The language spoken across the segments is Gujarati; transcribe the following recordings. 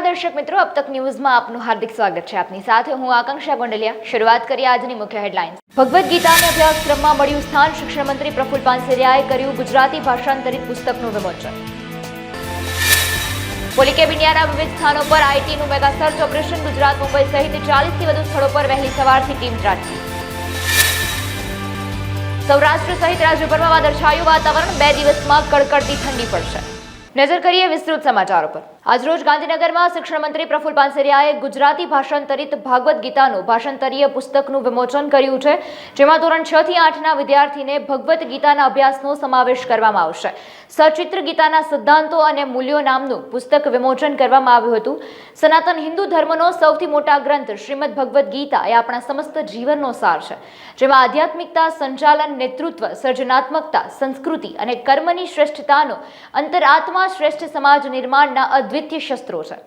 નમસ્કાર દર્શક મિત્રો, अब तक ન્યૂઝમાં આપનું હાર્દિક સ્વાગત છે। આપની સાથે હું આકાંક્ષા ગોંડલિયા। શરૂઆત કરીએ આજની મુખ્ય હેડલાઇન્સ। ભગવદ્ ગીતાના અભ્યાસક્રમમાં મળ્યું સ્થાન। શિક્ષણ મંત્રી પ્રફુલ પાનસેરિયાએ કર્યું ગુજરાતી ભાષાંતરિત પુસ્તકનું વિમોચન। પોલીકેબ ઇન્ડિયાના વિવિધ સ્થાનો પર આઈટીનું mega search operation. Gujarat, Mumbai સહિત 40થી વધુ સ્થળો પર વહેલી સવારથી ટીમ ત્રાટકી। સૌરાષ્ટ્ર સહિત રાજ્યભરમાં વાદળછાયું વાતાવરણ। 2 દિવસમાં કડકડતી ઠંડી પડશે। નજર કરીએ વિસ્તૃત સમાચારો પર। આજરોજ ગાંધીનગરમાં શિક્ષણ મંત્રી પ્રફુલ પાનસેરિયાએ ગુજરાતી ભાષાંતરિત ભાગવત ગીતાનું ભાષાંતરીય પુસ્તકનું વિમોચન કર્યું છે, જેમાં ધોરણ 6 થી 8ના વિદ્યાર્થીને ભગવત ગીતાના અભ્યાસનો સમાવેશ કરવામાં આવશે। સચિત્ર ગીતાના સિદ્ધાંતો અને મૂલ્યો નામનું પુસ્તક વિમોચન કરવામાં આવ્યું હતું। સનાતન હિન્દુ ધર્મનો સૌથી મોટા ગ્રંથ શ્રીમદ ભગવદ્ ગીતા એ આપણા સમસ્ત જીવનનો સાર છે, જેમાં આધ્યાત્મિકતા, સંચાલન, નેતૃત્વ, સર્જનાત્મકતા, સંસ્કૃતિ અને કર્મની શ્રેષ્ઠતાનો અંતરાત્મા શ્રેષ્ઠ સમાજ નિર્માણના અદ્વિતીય શસ્ત્રો છે।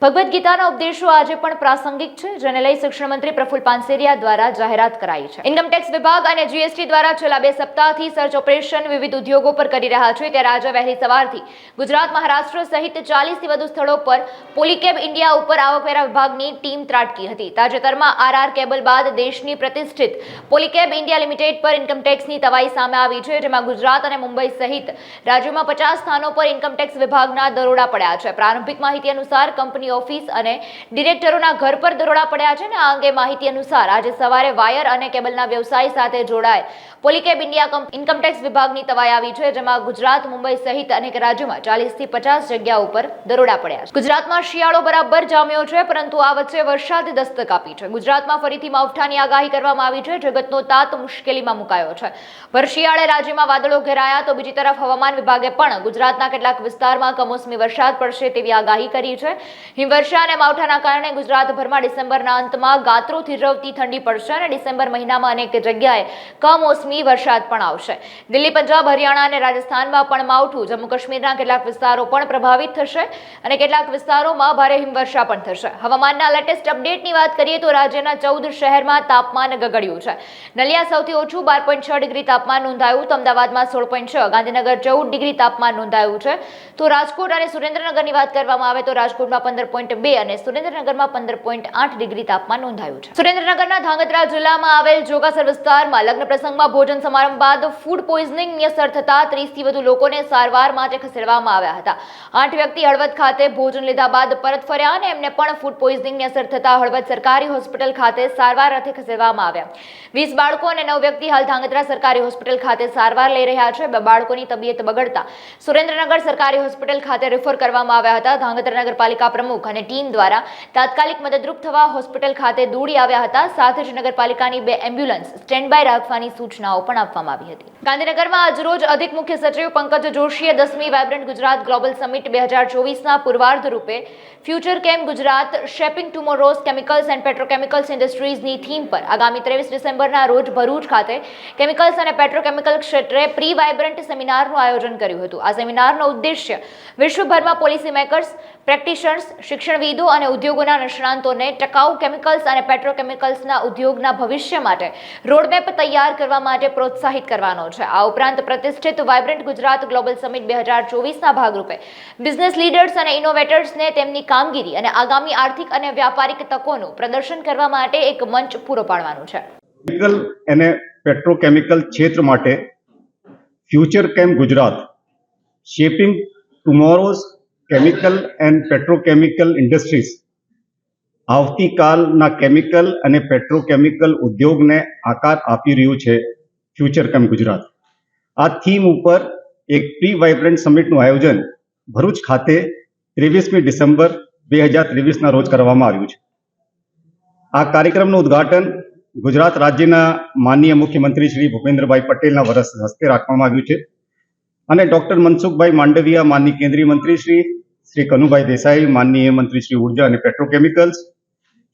ભગવદ્ ગીતાના ઉપદેશો આજે પણ પ્રાસંગિક છે, જેને લઈ શિક્ષણ મંત્રી પ્રફુલ પાનસેરિયા દ્વારા જાહેરાત કરાઈ છે। ઇન્કમટેક્સ વિભાગ અને જીએસટી દ્વારા છેલ્લા 2 સપ્તાહથી સર્ચ ઓપરેશન વિવિધ ઉદ્યોગો પર કરી રહ્યા છે, ત્યારે આજે વહેલી સવારથી ગુજરાત, મહારાષ્ટ્ર સહિત 40થી વધુ સ્થળો પર પોલીકેબ ઇન્ડિયા ઉપર આવકવેરા વિભાગની ટીમ ત્રાટકી હતી। તાજેતરમાં આરઆર કેબલ બાદ દેશની પ્રતિષ્ઠિત પોલીકેબ ઇન્ડિયા લિમિટેડ પર ઇન્કમટેક્સની તવાઈ સામે આવી છે, જેમાં ગુજરાત અને મુંબઈ સહિત રાજ્યોમાં 50 સ્થાનો પર ઇન્કમટેક્સ વિભાગના દરોડા પડ્યા છે। પ્રારંભિક માહિતી અનુસાર કંપની ઓફિસ અને ડિરેક્ટરોના ઘર પર દરોડા પડ્યા છે, અને આ અંગે માહિતી અનુસાર આજે સવારે વાયર અને કેબલના વ્યવસાય સાથે જોડાય પોલીકેબ ઇન્ડિયા ઇન્કમટેક્સ વિભાગની તવાઈ આવી છે, જેમાં ગુજરાત, મુંબઈ સહિત અનેક રાજ્યોમાં 40 થી 50 જગ્યાઓ પર દરોડા પડ્યા છે। ગુજરાતમાં શિયાળો બરાબર જામ્યો છે, પરંતુ આ વચ્ચે વરસાદે દસ્તક આપી છે। ગુજરાતમાં ફરીથી માવઠાની આગાહી કરવામાં આવી છે। જગતનો તાત મુશ્કેલીમાં મુકાયો છે। ભર શિયાળે રાજ્યમાં વાદળો ઘેરાયા તો બીજી તરફ હવામાન વિભાગે પણ ગુજરાતના કેટલાક વિસ્તારમાં કમોસમી વરસાદ પડશે તેવી આગાહી કરી છે। હિમવર્ષા અને માવઠાના કારણે ગુજરાતભરમાં ડિસેમ્બરના અંતમાં ગાત્રો થીરવતી ઠંડી પડશે અને ડિસેમ્બર મહિનામાં અનેક જગ્યાએ કમોસમી વરસાદ પણ આવશે। દિલ્હી, પંજાબ, હરિયાણા અને રાજસ્થાનમાં પણ માવઠું, જમ્મુ કાશ્મીરના કેટલાક વિસ્તારો પણ પ્રભાવિત થશે અને કેટલાક વિસ્તારોમાં ભારે હિમવર્ષા પણ થશે। હવામાનના લેટેસ્ટ અપડેટની વાત કરીએ તો રાજ્યના 14 શહેરમાં તાપમાન ગગડ્યું છે। નલિયા સૌથી ઓછું 12.6 ડિગ્રી તાપમાન નોંધાયું, તો અમદાવાદમાં 16.6, ગાંધીનગર 14 ડિગ્રી તાપમાન નોંધાયું છે। તો રાજકોટ અને સુરેન્દ્રનગરની વાત કરવામાં આવે તો રાજકોટમાં 15.2 અને સુરેન્દ્રનગરમાં 15.8 ડિગ્રી તાપમાન નોંધાયું છે। સુરેન્દ્રનગરના ધાંગધ્રા જિલ્લામાં આવેલ જોગાસર વિસ્તારમાં લગ્ન પ્રસંગમાં ભોજન સમારંભ બાદ ફૂડ પોઈઝનિંગની અસર થતા 30 થી વધુ લોકોને સારવાર માટે ખસેડવામાં આવ્યા હતા। 8 વ્યક્તિ હળવદ ખાતે ભોજન લીધા બાદ પરત ફર્યા અને એમને પણ ફૂડ પોઈઝનિંગની અસર થતા હળવદ સરકારી હોસ્પિટલ ખાતે સારવાર અર્થે ખસેડવામાં આવ્યા। 20 બાળકો અને 9 વ્યક્તિ હાલ ધાંગધ્રા સરકારી હોસ્પિટલ ખાતે સારવાર લઈ રહ્યા છે। 2 બાળકોની તબિયત બગડતા સુરેન્દ્રનગર સરકારી હોસ્પિટલ ખાતે રેફર કરવામાં આવ્યા હતા। ધાંગધ્રા નગરપાલિકા પ્રમુખ અને ટીમ દ્વારા તાત્કાલિક મદદરૂપ થવા હોસ્પિટલ ખાતે દોડી આવ્યા હતા। સાથે જ નગરપાલિકાની 2 એમ્બ્યુલન્સ સ્ટેન્ડ બાય રાખવાની સૂચનાઓ પણ આપવામાં આવી હતી। ગાંધીનગરમાં આજરોજ અધિક મુખ્ય સચિવ પંકજ જોશીએ 10મી વાઇબ્રન્ટ ગુજરાત ગ્લોબલ સમિટ 2024ના પૂર્વાર્ધ રૂપે future chem Gujarat shaping tomorrow's chemicals and petrochemicals ઇન્ડસ્ટ્રીઝની થીમ પર આગામી 23 ડિસેમ્બરના રોજ ભરૂચ ખાતે કેમિકલ્સ અને પેટ્રોકેમિકલ ક્ષેત્રે પ્રી વાઇબ્રન્ટ સેમિનારનું આયોજન કર્યું હતું। આ સેમિનારનો ઉદ્દેશ્ય વિશ્વભરમાં પોલિસી મેકર્સ, પ્રેક્ટિશનર્સ, શિક્ષણવિદો અને ઉદ્યોગોના નિષ્ણાંતોને ટકાઉ કેમિકલ્સ અને પેટ્રોકેમિકલ્સના ઉદ્યોગના ભવિષ્ય માટે રોડમેપ તૈયાર કરવા માટે પ્રોત્સાહિત કરવાનો છે। આ ઉપરાંત પ્રતિષ્ઠિત વાઇબ્રન્ટ ગુજરાત ગ્લોબલ સમિટ 2024ના ભાગરૂપે બિઝનેસ લીડર્સ અને ઇનોવેટર્સને તેમની કામગીરી અને આગામી આર્થિક અને વ્યાપારિક તકોનું પ્રદર્શન કરવા માટે એક મંચ પૂરો પાડવાનું છે। કેમિકલ અને પેટ્રોકેમિકલ ક્ષેત્ર માટે future chem Gujarat shaping tomorrow's chemical and petrochemical industries આવતીકાલના કેમિકલ અને પેટ્રોકેમિકલ ઉદ્યોગને આકાર આપી રહ્યું છે ફ્યુચર કેમ ગુજરાત। આ થીમ ઉપર એક પ્રી વાઇબ્રન્ટ સમિટનું આયોજન ભરૂચ ખાતે 23મી ડિસેમ્બર 2023ના રોજ કરવામાં આવ્યું છે। આ કાર્યક્રમનું ઉદ્ઘાટન ગુજરાત રાજ્યના માનનીય મુખ્યમંત્રી શ્રી ભૂપેન્દ્રભાઈ પટેલના હસ્તે રાખવામાં આવ્યું છે અને ડોક્ટર મનસુખભાઈ માંડવિયા માનનીય કેન્દ્રીય મંત્રી શ્રી કનુભાઈ દેસાઈ માનનીય મંત્રી શ્રી ઉર્જા અને પેટ્રોકેમિકલ્સ,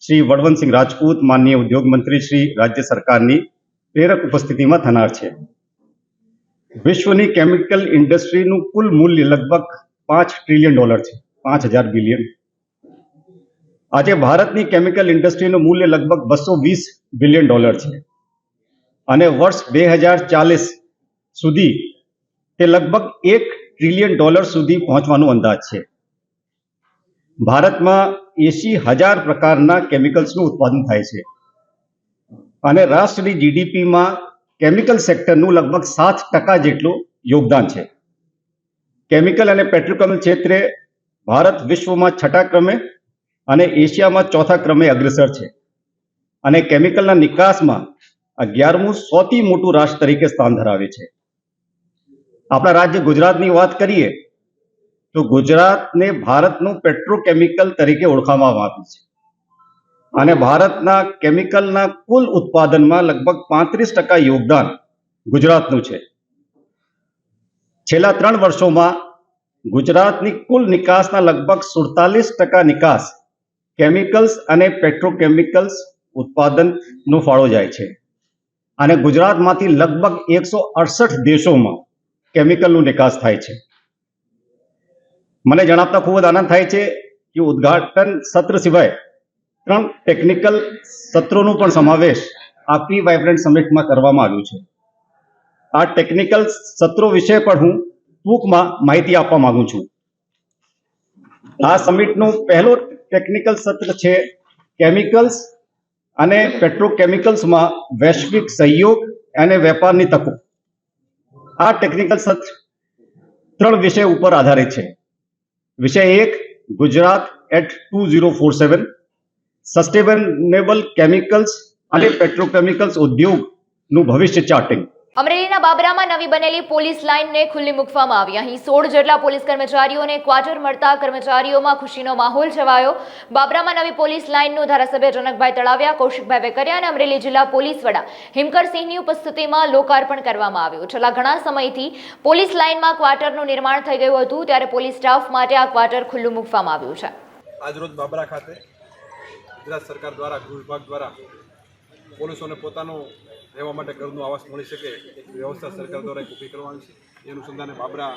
શ્રી વડવંતસિંહ રાજપૂત માનનીય ઉદ્યોગ મંત્રી શ્રી રાજ્ય સરકારની પ્રેરક ઉપસ્થિતિમાં થનાર છે। વિશ્વની કેમિકલ ઇન્ડસ્ટ્રીનું કુલ મૂલ્ય લગભગ $5 ટ્રિલિયન છે, 5000 બિલિયન। આજે ભારતની કેમિકલ ઇન્ડસ્ટ્રીનું મૂલ્ય લગભગ $220 બિલિયન છે અને વર્ષ 2040 સુધી તે લગભગ $1 ટ્રિલિયન સુધી પહોંચવાનો અંદાજ છે। ભારતમાં 80,000 પ્રકારના કેમિકલ્સનું ઉત્પાદન થાય છે અને રાષ્ટ્રની જીડીપીમાં કેમિકલ સેક્ટરનું લગભગ 7% જેટલું યોગદાન છે. કેમિકલ અને પેટ્રોકેમિકલ ક્ષેત્રે ભારત વિશ્વમાં 6ઠા ક્રમે અને એશિયામાં 4થા ક્રમે અગ્રેસર છે અને કેમિકલના નિકાસમાં 11મું સૌથી મોટું રાષ્ટ્ર તરીકે સ્થાન ધરાવે છે. આપણા રાજ્ય ગુજરાતની વાત કરીએ તો ગુજરાતને ભારતનું પેટ્રોકેમિકલ તરીકે ઓળખવામાં આવે છે અને ભારતના કેમિકલના કુલ ઉત્પાદનમાં લગભગ 35% યોગદાન ગુજરાતનું છે. છેલ્લા 3 વર્ષોમાં ગુજરાતની કુલ નિકાસના લગભગ 47% નિકાસ કેમિકલ્સ અને પેટ્રોકેમિકલ્સ ઉત્પાદનનો ફાળો જાય છે અને ગુજરાતમાંથી લગભગ 168 દેશોમાં કેમિકલનું નિકાસ થાય છે. મને જણાવતા ખૂબ જ આનંદ થાય છે કે ઉદ્ઘાટન સત્ર સિવાય 3 ટેકનિકલ સત્રોનો પણ સમાવેશ આ પ્રી વાઇબ્રન્ટ સમિટમાં કરવામાં આવ્યું છે. આ ટેકનિકલ સત્રો વિશે પણ હું ટૂંકમાં માહિતી આપવા માંગુ છું. આ સમિટનું પહેલું ટેકનિકલ સત્ર છે કેમિકલ્સ અને પેટ્રોકેમિકલ્સમાં વૈશ્વિક સહયોગ અને વેપારની તકો. આ ટેકનિકલ સત્ર 3 વિષય ઉપર આધારિત છે. વિષય 1 ગુજરાત એટ 2047, સસ્ટેનેબલ કેમિકલ્સ અને પેટ્રોકેમિકલ્સ ઉદ્યોગનું ભવિષ્ય ચાર્ટિંગ. અમરેલીના બાબરામાં નવી બનેલી પોલીસ લાઇનને ખુલ્લી મૂકવામાં આવી. અહીં 16 જેટલા પોલીસ કર્મચારીઓને ક્વાર્ટર મળતા કર્મચારીઓમાં ખુશીનો માહોલ છવાયો. બાબરામાં નવી પોલીસ લાઇનનું ધારાસભ્ય જનકભાઈ તળાવિયા, કૌશિકભાઈ વેકરિયા અને અમરેલી જિલ્લા પોલીસ વડા હિમકરસિંહની ઉપસ્થિતિમાં લોકાર્પણ કરવામાં આવ્યું. છેલ્લા ઘણા સમયથી પોલીસ લાઇનમાં ક્વાર્ટરનું નિર્માણ થઈ ગયું હતું, ત્યારે પોલીસ સ્ટાફ માટે આ ક્વાર્ટર ખુલ્લું મૂકવામાં આવ્યું છે. આજરોજ બાબરા ખાતે ગુજરાત સરકાર દ્વારા ગૃહ વિભાગ દ્વારા પોલીસોને પોતાનું રહેવા માટે ઘરનું આવાસ મળી શકે એક વ્યવસ્થા સરકાર દ્વારા એક ઊભી કરવાની છે. એ અનુસંધાને બાબરા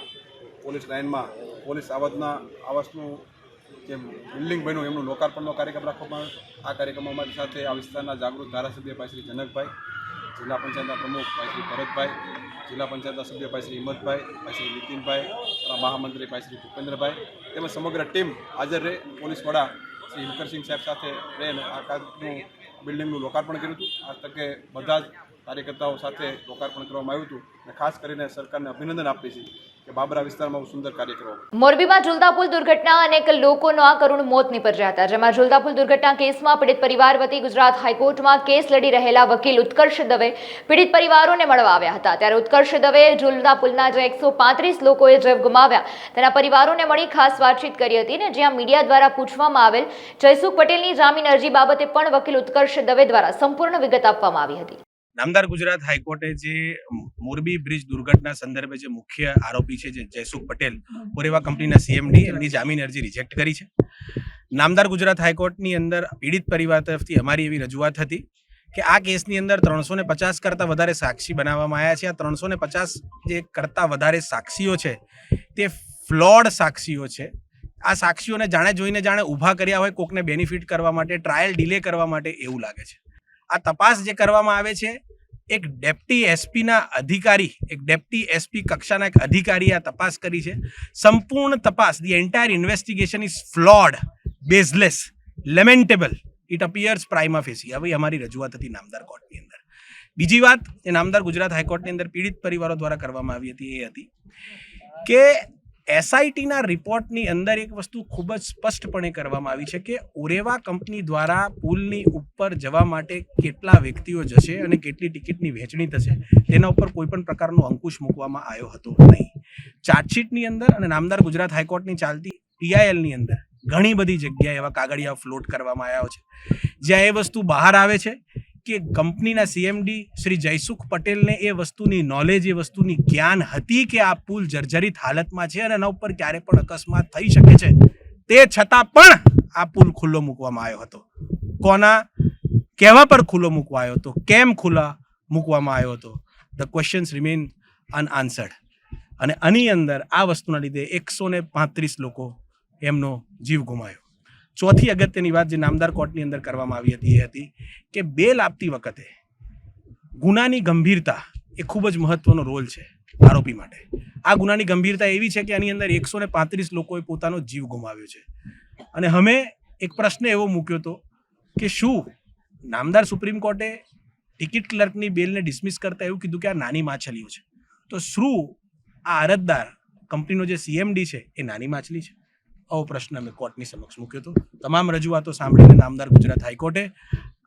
પોલીસ લાઇનમાં પોલીસ આવાસનું જે બિલ્ડિંગ બન્યું એમનું લોકાર્પણનો કાર્યક્રમ રાખવામાં આવ્યો. આ કાર્યક્રમમાં અમારી સાથે આ વિસ્તારના જાગૃત ધારાસભ્ય ભાઈ શ્રી જનકભાઈ, જિલ્લા પંચાયતના પ્રમુખ ભાઈ શ્રી ભરતભાઈ, જિલ્લા પંચાયતના સભ્ય ભાઈ શ્રી હિંમતભાઈ, ભાઈ શ્રી નીતિનભાઈ, મહામંત્રી ભાઈ શ્રી ભૂપેન્દ્રભાઈ તેમજ સમગ્ર ટીમ હાજર રહે પોલીસ વડા શ્રી હિમકરસિંહ સાહેબ સાથે રહીને આ કાર્યનું બિલ્ડિંગનું લોકાર્પણ કર્યું હતું. આ તકે બધા જ કાર્યકર્તાઓ સાથે લોકાર્પણ કરવામાં આવ્યું હતું અને ખાસ કરીને સરકારને અભિનંદન આપીએ છીએ કે બાબરા વિસ્તારમાં સુંદર કાર્ય કરવામાં. મોરબીમાં ઝૂલતા પુલ દુર્ઘટના અનેક લોકોનો આ કરુણ મોત નીપજ્યા હતા. જેમાં ઝૂલતા પુલ દુર્ઘટના કેસમાં પીડિત પરિવાર વતી ગુજરાત હાઈકોર્ટમાં કેસ લડી રહેલા વકીલ ઉત્કર્ષ દવે પીડિત પરિવારોને મળવા આવ્યા હતા. ત્યારે ઉત્કર્ષ દવેએ ઝૂલતા પુલના જે 135 લોકોએ જીવ ગુમાવ્યા તેના પરિવારોને મળી ખાસ વાતચીત કરી હતી, ને જ્યાં મીડિયા દ્વારા પૂછવામાં આવેલ જયસુખ પટેલની જામીન અરજી બાબતે પણ વકીલ ઉત્કર્ષ દવે દ્વારા સંપૂર્ણ વિગત આપવામાં આવી હતી. નામદાર ગુજરાત હાઈકોર્ટે જે મોરબી બ્રિજ દુર્ઘટના સંદર્ભે જે મુખ્ય આરોપી છે જે જયસુખ પટેલ ઓરેવા કંપનીના સીએમડી એમની જામીન અરજી રિજેક્ટ કરી છે. નામદાર ગુજરાત હાઈકોર્ટની અંદર પીડિત પરિવાર તરફથી અમારી એવી રજૂઆત હતી કે આ કેસની અંદર 350 કરતાં વધારે સાક્ષી બનાવવામાં આવ્યા છે. આ 350 જે કરતાં વધારે સાક્ષીઓ છે તે ફ્લોડ સાક્ષીઓ છે. આ સાક્ષીઓને જાણે જોઈને જાણે ઊભા કર્યા હોય કોકને બેનિફિટ કરવા માટે, ટ્રાયલ ડિલે કરવા માટે એવું લાગે છે. આ તપાસ જે કરવામાં આવે છે એક ડેપ્ટી એસપીના અધિકારી, એક ડેપ્ટી એસપી કક્ષાના એક અધિકારીએ આ તપાસ કરી છે. સંપૂર્ણ તપાસ, the entire investigation is flawed, baseless, lamentable, it appears prima facie. આવી અમારી રજૂઆત હતી નામદાર કોર્ટની અંદર. બીજી વાત એ નામદાર ગુજરાત હાઈકોર્ટની અંદર પીડિત પરિવારો દ્વારા કરવામાં આવી હતી એ હતી કે એસઆઈટીના રિપોર્ટની અંદર એક વસ્તુ ખૂબ જ સ્પષ્ટપણે કરવામાં આવી છે કે ઓરેવા કંપની દ્વારા પુલની ઉપર જવા માટે કેટલા વ્યક્તિઓ જશે અને કેટલી ટિકિટની વહેંચણી થશે તેના ઉપર કોઈ પણ પ્રકારનો અંકુશ મૂકવામાં આવ્યો હતો નહીં. ચાર્જશીટની અંદર અને નામદાર ગુજરાત હાઈકોર્ટની ચાલતી ટીઆઈએલની અંદર ઘણી બધી જગ્યાએ એવા કાગળિયા ફ્લોટ કરવામાં આવ્યા છે જ્યાં એ વસ્તુ બહાર આવે છે કે કંપનીના સીએમડી શ્રી જયસુખ પટેલને એ વસ્તુની નોલેજ, એ વસ્તુની જ્ઞાન હતી કે આ પુલ જર્જરિત હાલતમાં છે અને એના ઉપર ક્યારે પણ અકસ્માત થઈ શકે છે, તે છતાં પણ આ પુલ ખુલ્લો મૂકવામાં આવ્યો હતો. કોના કહેવા પર ખુલ્લો મૂકવા આવ્યો હતો, કેમ ખુલ્લા મૂકવામાં આવ્યો હતો, ધ ક્વેશ્ચન્સ રિમેન અનઆન્સર્ડ. અને આની અંદર આ વસ્તુના લીધે 135 લોકો એમનો જીવ ગુમાવ્યો. ચોથી અગત્યની વાત જે નામદાર કોર્ટની અંદર કરવામાં આવી હતી એ હતી કે બેલ આપતી વખતે ગુનાની ગંભીરતા એ ખૂબ જ મહત્વનો રોલ છે આરોપી માટે. આ ગુનાની ગંભીરતા એવી છે કે આની અંદર 135 લોકોએ પોતાનો જીવ ગુમાવ્યો છે. અને અમે એક પ્રશ્ન એવો મૂક્યો હતો કે શું નામદાર સુપ્રીમ કોર્ટે ટિકિટ ક્લર્કની બેલને ડિસમિસ કરતા એવું કીધું કે આ નાની માછલીઓ છે, તો શું આ અરજદાર કંપનીનો જે સીએમડી છે એ નાની માછલી છે? આવો પ્રશ્ન અમે કોર્ટની સમક્ષ મૂક્યો હતો. તમામ રજૂઆતો સાંભળીને નામદાર ગુજરાત હાઈકોર્ટે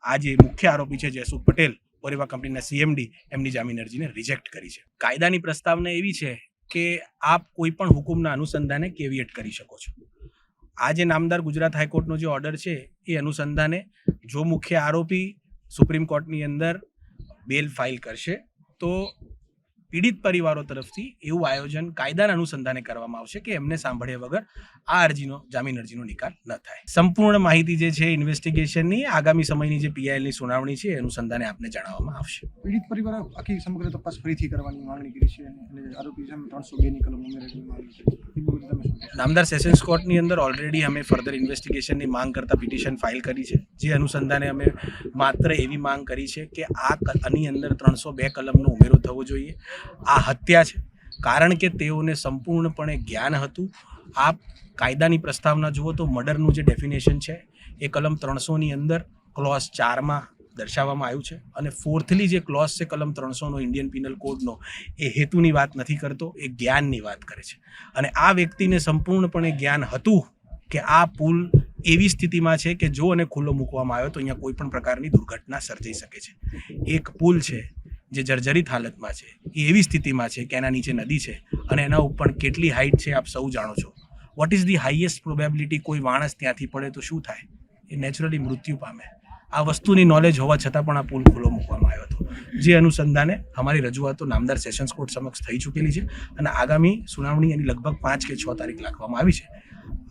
આ જે મુખ્ય આરોપી છે જયસુખ પટેલ ઓરેવા કંપનીના સીએમડી એમની જામીન અરજીને રિજેક્ટ કરી છે. કાયદાની પ્રસ્તાવના એવી છે કે આપ કોઈ પણ હુકુમના અનુસંધાને કેવિએટ કરી શકો છો. આ જે નામદાર ગુજરાત હાઈકોર્ટનો જે ઓર્ડર છે એ અનુસંધાને જો મુખ્ય આરોપી સુપ્રીમ કોર્ટની અંદર બેલ ફાઇલ કરશે તો પીડિત પરિવારો તરફથી એવું આયોજન કાયદાના અનુસંધાને કરવામાં આવશે કે એમને સાંભળ્યા વગર આ અરજીનો જામીન અરજીનો નિકાલ ન થાય. સંપૂર્ણ માહિતી જે છે ઇન્વેસ્ટિગેશનની આગામી સમયની જે પીઆઈએલની સુનાવણી છે એ અનુસંધાને આપને જણાવવામાં આવશે. પીડિત પરિવારે આખી સમગ્ર તપાસ ફરીથી કરવાની માંગણી કરી છે અને આરોપી સામે 302 ની કલમ ઉમેરવાની માંગણી કરી છે. એ બાબતે તમે શું કહેશો? નામદાર સેશન્સ કોર્ટની અંદર ઓલરેડી અમે ફર્ધર ઇન્વેસ્ટિગેશનની માંગ કરતા પિટિશન ફાઇલ કરી છે, જે અનુસંધાને અમે માત્ર એવી માંગ કરી છે કે આની અંદર 302 કલમનો ઉમેરો થવો જોઈએ. આ હત્યા છે કારણ કે તેઓને સંપૂર્ણપણે જ્ઞાન હતું. આપ કાયદાની પ્રસ્તાવના જુઓ તો મર્ડરનું જે ડેફિનેશન છે એ કલમ 300ની અંદર ક્લોઝ 4માં દર્શાવવામાં આવ્યું છે અને ફોર્થલી જે ક્લોઝ છે કલમ 300નો ઇન્ડિયન પિનલ કોડનો એ હેતુની વાત નથી કરતો, એ જ્ઞાનની વાત કરે છે. અને આ વ્યક્તિને સંપૂર્ણપણે જ્ઞાન હતું કે આ પુલ એવી સ્થિતિમાં છે કે જો અને ખુલ્લો મૂકવામાં આવ્યો તો અહીંયા કોઈ પણ પ્રકારની દુર્ઘટના સર્જાઈ શકે છે. એક પુલ છે જે જર્જરિત હાલતમાં છે, એ એવી સ્થિતિમાં છે કે એના નીચે નદી છે અને એના ઉપર કેટલી હાઇટ છે આપ સૌ જાણો છો. What is the highest probability કોઈ માણસ ત્યાંથી પડે તો શું થાય? એ નેચરલી મૃત્યુ પામે. આ વસ્તુની નોલેજ હોવા છતાં પણ આ પુલ ખુલ્લો મૂકવામાં આવ્યો હતો, જે અનુસંધાને અમારી રજૂઆતો નામદાર સેશન્સ કોર્ટ સમક્ષ થઈ ચૂકેલી છે અને આગામી સુનાવણી એની લગભગ 5 કે 6 તારીખ રાખવામાં આવી છે.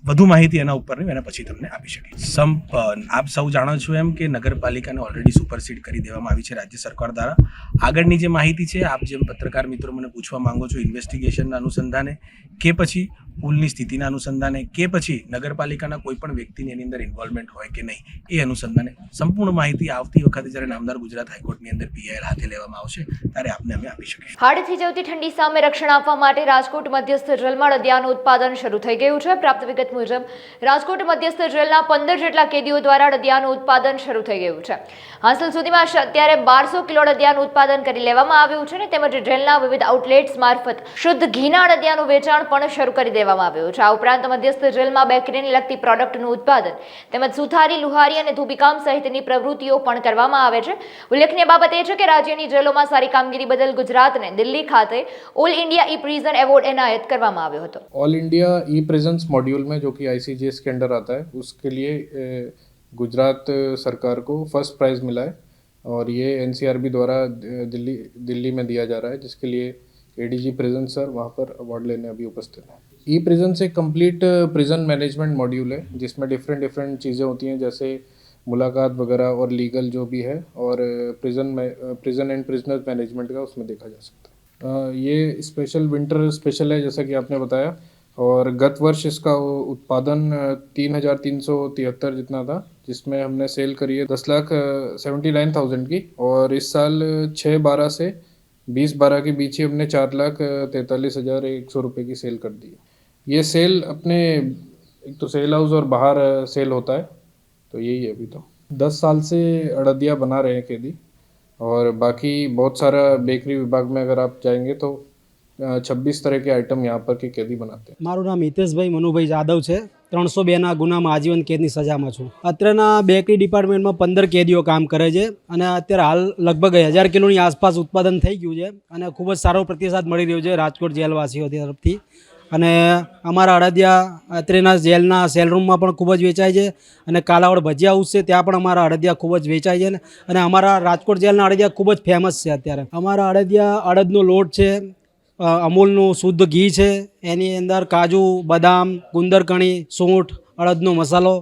વધુ માહિતી એના ઉપરની એના પછી તમને આપી શકીશ. આપ સૌ જાણો છો એમ કે નગરપાલિકાને ઓલરેડી સુપરસીડ કરી દેવામાં આવી છે રાજ્ય સરકાર દ્વારા. આગળની જે માહિતી છે આપ જેમ પત્રકાર મિત્રો મને પૂછવા માંગો છો ઇન્વેસ્ટિગેશનના અનુસંધાને કે પછી પુલની સ્થિતિના અનુસંધાને કે પછી નગરપાલિકાના કોઈ પણ વ્યક્તિની એની અંદર ઇન્વોલ્વમેન્ટ હોય કે નહીં, એ અનુસંધાને સંપૂર્ણ માહિતી આવતી વખતે જ્યારે નામદાર ગુજરાત હાઈકોર્ટની અંદર પીઆઈએલ હાથે લેવામાં આવશે ત્યારે આપને અમે આપી શકીશું. હાડથી જવતી ઠંડી સામે રક્ષણ આપવા માટે રાજકોટ મધ્યસ્થ જેલમાં અળદિયાનું ઉત્પાદન શરૂ થઈ ગયું છે. પ્રાપ્ત વિગત મુજબ રાજકોટ મધ્યસ્થ જેલના 15 જેટલા કેદીઓ દ્વારા અળદિયાનું ઉત્પાદન શરૂ થઈ ગયું છે. હાંસલ સુધીમાં અત્યારે 1200 કિલો અળદિયાનું ઉત્પાદન કરી લેવામાં આવ્યું છે ને તેમજ જેલના વિવિધ આઉટલેટ્સ મારફત શુદ્ધ ઘીના અળદિયાનું વેચાણ પણ શરૂ કરી દેવામાં આવ્યું છે. આ ઉપરાંત મધ્યસ્થ જેલમાં બેકરીને લગતી પ્રોડક્ટનું ઉત્પાદન તેમજ સુથારી, લુહારી અને ધોબીકામ સહિતની પ્રવૃત્તિઓ પણ કરવામાં આવે છે. ઉલ્લેખનીય બાબત એ છે કે રાજ્યની જેલોમાં સારી કામગીરી બદલ ગુજરાતને દિલ્હી ખાતે all India e prison award एनायत કરવામાં આવ્યો હતો. ऑल इंडिया ई प्रेजेंस मॉड्यूल में जो कि आईसीजेएस के अंडर आता है उसके लिए गुजरात सरकार को फर्स्ट प्राइज़ मिला है और ये एनसीआरबी द्वारा दिल्ली में दिया जा रहा है, जिसके लिए एडीजी प्रिजन सर वहाँ पर अवार्ड लेने अभी उपस्थित हैं. ई प्रिजन से कंप्लीट प्रिजन मैनेजमेंट मॉड्यूल है जिसमें डिफरेंट चीज़ें होती हैं जैसे मुलाकात वगैरह और लीगल जो भी है और प्रिजन एंड प्रिजनर मैनेजमेंट का उसमें देखा जा सकता है. ये स्पेशल विंटर स्पेशल है जैसा कि आपने बताया और गत वर्ष इसका उत्पादन 3,373 जितना था, जिसमें हमने सेल करी है 10,79,000 की और इस साल 6/12 से 20/12 के बीच ही हमने 4,43,100 रुपये की सेल कर दी है. ये सेल अपने एक तो सेल हाउस और बाहर सेल होता है, तो यही है. अभी तो 10 साल से अड़दिया बना रहे हैं कैदी और बाकी बहुत सारा बेकरी विभाग में अगर आप जाएंगे तो 26 तरह के आइटम यहाँ पर के कैदी बनाते हैं. મારું નામ હિતેશભાઈ મનુભાઈ જાદવ છે. 302ના ગુનામાં આજીવન કેદની સજામાં છું. અત્યારના બેકરી ડિપાર્ટમેન્ટમાં 15 કેદીઓ કામ કરે છે અને અત્યારે હાલ લગભગ 1000 કિલોની આસપાસ ઉત્પાદન થઈ ગયું છે અને ખૂબ જ સારો પ્રતિસાદ મળી રહ્યો છે રાજકોટ જેલવાસીઓ તરફથી. અને અમારા અડદિયા અત્રેના જેલના સેલરૂમમાં પણ ખૂબ જ વેચાય છે અને કાલાવડ ભજીયા હાઉસ છે ત્યાં પણ અમારા અડદિયા ખૂબ જ વેચાય છે અને અમારા રાજકોટ જેલના અડદિયા ખૂબ જ ફેમસ છે. અત્યારે અમારા અડદિયા અડદનો લોટ છે, અમૂલનું શુદ્ધ ઘી છે, એની અંદર કાજુ, બદામ, ગુંદરકણી, સૂંઠ, અડદનો મસાલો